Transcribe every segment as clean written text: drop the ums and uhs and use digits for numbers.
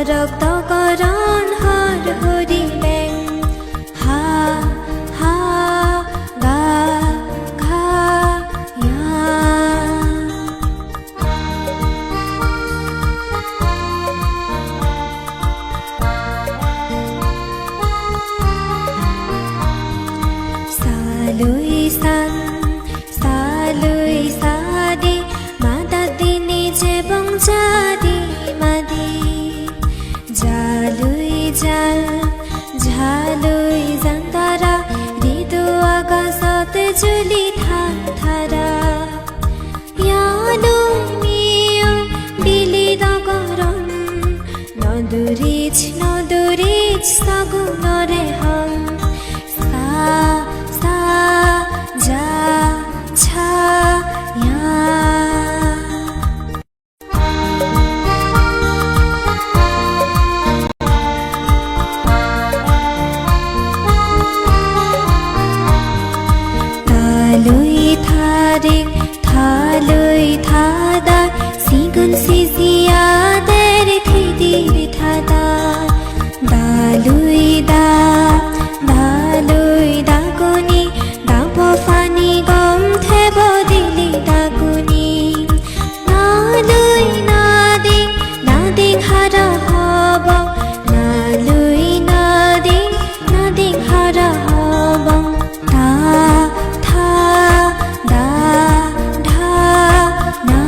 রক্তকরণ হর হরি ব্যাং হা হা গা ঘা ইয়া সালুই সান সালুই সাদি মাদা দিনি যেবং জাদি মাদি জালুই জাল ঝালুই জান্তারা ঋতু আকাশতে জুলি থান ধারা ইয়ানুই মিয় বিলি দগরণ নদুরিচ নদুরিচ সাগুনরে হন সা সা যা ছা ইয়া थालुई थारे थालुई थादा सिगुन सिजिया देर थिदिर थादा दालुई दा दालुई दागुनी दापफानी गम थेब दिली दागुनी नालुई नादिं नादिं हारा हब नालुई नादिं हारा हब ता था दा ढा ना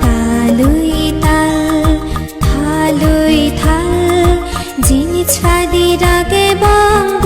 তালুই তাল থালুই থাল জিনিস ফাদি রাগে বং